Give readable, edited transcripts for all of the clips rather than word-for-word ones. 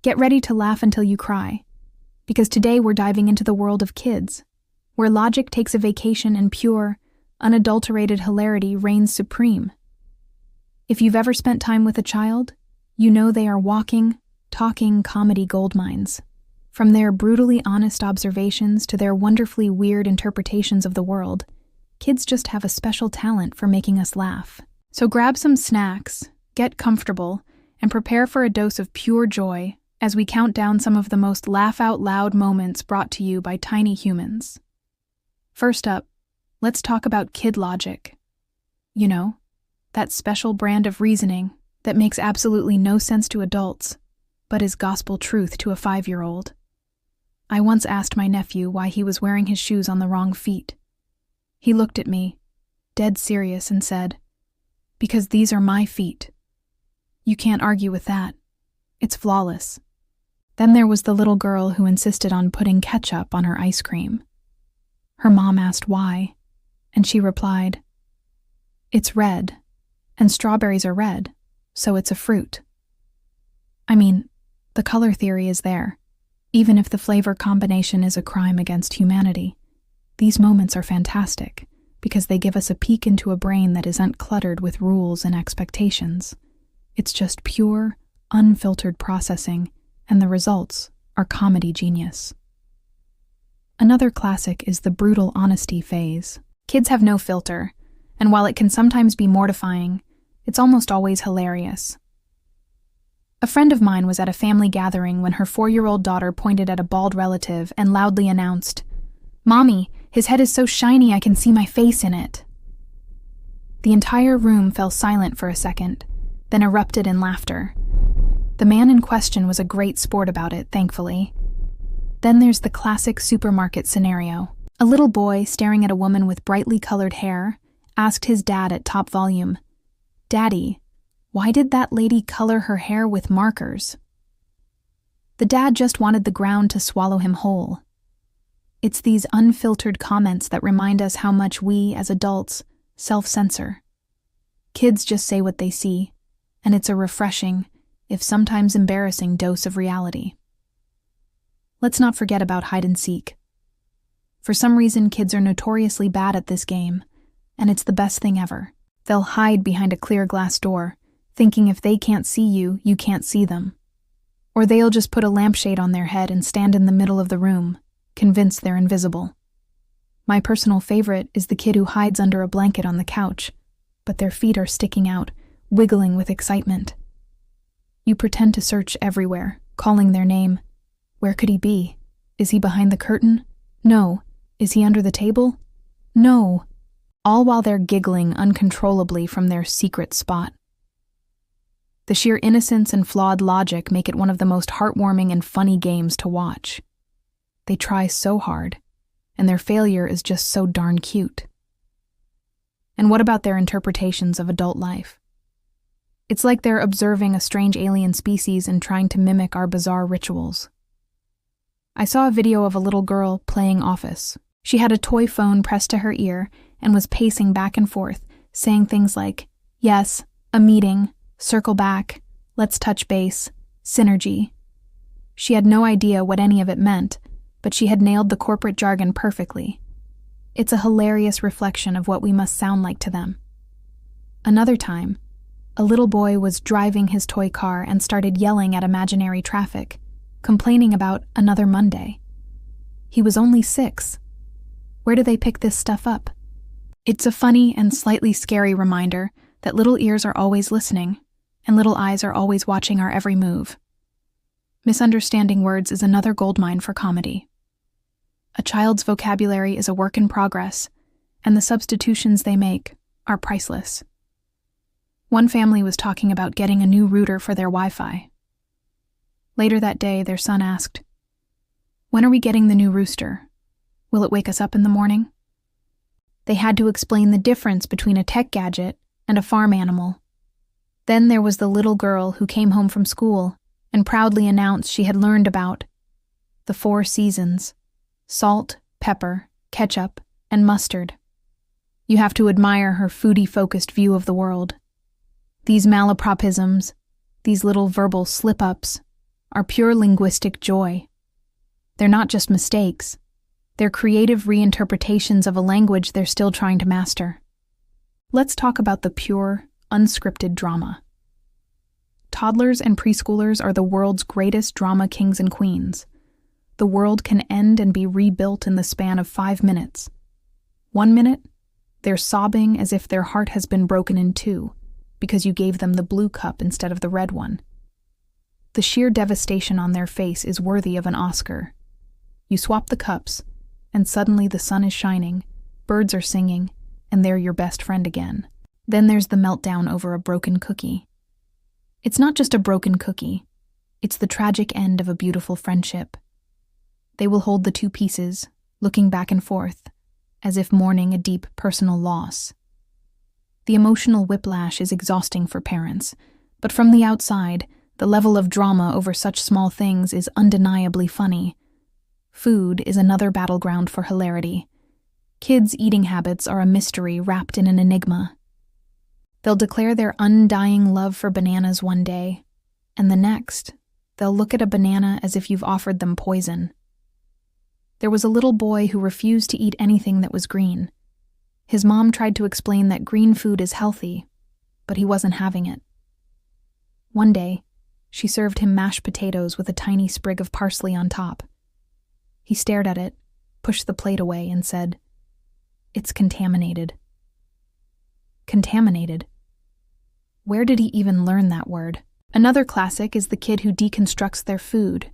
Get ready to laugh until you cry, because today we're diving into the world of kids, where logic takes a vacation and pure, unadulterated hilarity reigns supreme. If you've ever spent time with a child, you know they are walking, talking comedy goldmines. From their brutally honest observations to their wonderfully weird interpretations of the world, kids just have a special talent for making us laugh. So grab some snacks, get comfortable, and prepare for a dose of pure joy as we count down some of the most laugh-out-loud moments brought to you by tiny humans. First up, let's talk about kid logic. You know, that special brand of reasoning that makes absolutely no sense to adults, but is gospel truth to a 5-year-old. I once asked my nephew why he was wearing his shoes on the wrong feet. He looked at me, dead serious, and said, "Because these are my feet." You can't argue with that. It's flawless. Then there was the little girl who insisted on putting ketchup on her ice cream. Her mom asked why, and she replied, "It's red, and strawberries are red, so it's a fruit." I mean, the color theory is there, even if the flavor combination is a crime against humanity. These moments are fantastic because they give us a peek into a brain that isn't cluttered with rules and expectations. It's just pure, unfiltered processing, and the results are comedy genius. Another classic is the brutal honesty phase. Kids have no filter, and while it can sometimes be mortifying, it's almost always hilarious. A friend of mine was at a family gathering when her 4-year-old daughter pointed at a bald relative and loudly announced, "Mommy, his head is so shiny I can see my face in it." The entire room fell silent for a second, then erupted in laughter. The man in question was a great sport about it, thankfully. Then there's the classic supermarket scenario. A little boy staring at a woman with brightly colored hair asked his dad at top volume, "Daddy, why did that lady color her hair with markers?" The dad just wanted the ground to swallow him whole. It's these unfiltered comments that remind us how much we, as adults, self-censor. Kids just say what they see, and it's a refreshing, if sometimes embarrassing, dose of reality. Let's not forget about hide and seek. For some reason, kids are notoriously bad at this game, and it's the best thing ever. They'll hide behind a clear glass door, thinking if they can't see you, you can't see them. Or they'll just put a lampshade on their head and stand in the middle of the room, convinced they're invisible. My personal favorite is the kid who hides under a blanket on the couch, but their feet are sticking out, wiggling with excitement. You pretend to search everywhere, calling their name. Where could he be? Is he behind the curtain? No. Is he under the table? No. All while they're giggling uncontrollably from their secret spot. The sheer innocence and flawed logic make it one of the most heartwarming and funny games to watch. They try so hard, and their failure is just so darn cute. And what about their interpretations of adult life? It's like they're observing a strange alien species and trying to mimic our bizarre rituals. I saw a video of a little girl playing Office. She had a toy phone pressed to her ear and was pacing back and forth, saying things like, "Yes, a meeting, circle back, let's touch base, synergy." She had no idea what any of it meant, but she had nailed the corporate jargon perfectly. It's a hilarious reflection of what we must sound like to them. Another time, a little boy was driving his toy car and started yelling at imaginary traffic, complaining about another Monday. He was only 6. Where do they pick this stuff up? It's a funny and slightly scary reminder that little ears are always listening, and little eyes are always watching our every move. Misunderstanding words is another goldmine for comedy. A child's vocabulary is a work in progress, and the substitutions they make are priceless. One family was talking about getting a new router for their Wi-Fi. Later that day, their son asked, "When are we getting the new rooster? Will it wake us up in the morning?" They had to explain the difference between a tech gadget and a farm animal. Then there was the little girl who came home from school and proudly announced she had learned about the 4 seasons: salt, pepper, ketchup, and mustard. You have to admire her foodie-focused view of the world. These malapropisms, these little verbal slip-ups, are pure linguistic joy. They're not just mistakes. They're creative reinterpretations of a language they're still trying to master. Let's talk about the pure, unscripted drama. Toddlers and preschoolers are the world's greatest drama kings and queens. The world can end and be rebuilt in the span of 5 minutes. 1 minute, they're sobbing as if their heart has been broken in two because you gave them the blue cup instead of the red one. The sheer devastation on their face is worthy of an Oscar. You swap the cups, and suddenly the sun is shining, birds are singing, and they're your best friend again. Then there's the meltdown over a broken cookie. It's not just a broken cookie. It's the tragic end of a beautiful friendship. They will hold the two pieces, looking back and forth, as if mourning a deep personal loss. The emotional whiplash is exhausting for parents, but from the outside, the level of drama over such small things is undeniably funny. Food is another battleground for hilarity. Kids' eating habits are a mystery wrapped in an enigma. They'll declare their undying love for bananas one day, and the next, they'll look at a banana as if you've offered them poison. There was a little boy who refused to eat anything that was green. His mom tried to explain that green food is healthy, but he wasn't having it. One day, she served him mashed potatoes with a tiny sprig of parsley on top. He stared at it, pushed the plate away, and said, "It's contaminated." Contaminated? Where did he even learn that word? Another classic is the kid who deconstructs their food.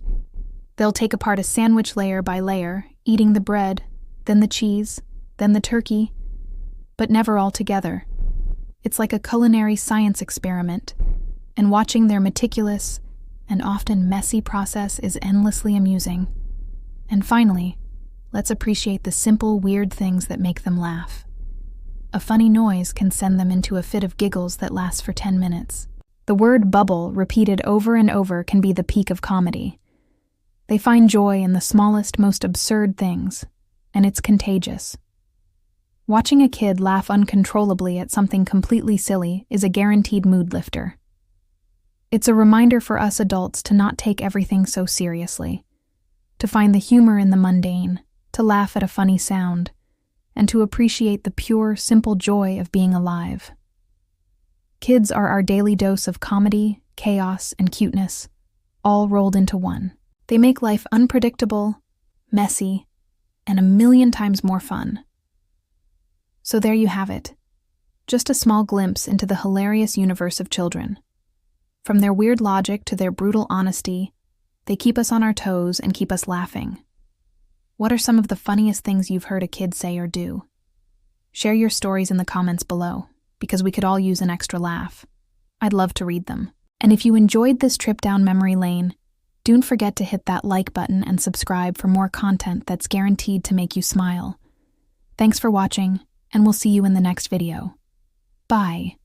They'll take apart a sandwich layer by layer, eating the bread, then the cheese, then the turkey, but never all together. It's like a culinary science experiment, and watching their meticulous and often messy process is endlessly amusing. And finally, let's appreciate the simple, weird things that make them laugh. A funny noise can send them into a fit of giggles that lasts for 10 minutes. The word bubble, repeated over and over, can be the peak of comedy. They find joy in the smallest, most absurd things, and it's contagious. Watching a kid laugh uncontrollably at something completely silly is a guaranteed mood lifter. It's a reminder for us adults to not take everything so seriously, to find the humor in the mundane, to laugh at a funny sound, and to appreciate the pure, simple joy of being alive. Kids are our daily dose of comedy, chaos, and cuteness, all rolled into one. They make life unpredictable, messy, and a million times more fun. So there you have it, just a small glimpse into the hilarious universe of children. From their weird logic to their brutal honesty, they keep us on our toes and keep us laughing. What are some of the funniest things you've heard a kid say or do? Share your stories in the comments below, because we could all use an extra laugh. I'd love to read them. And if you enjoyed this trip down memory lane, don't forget to hit that like button and subscribe for more content that's guaranteed to make you smile. Thanks for watching, and we'll see you in the next video. Bye.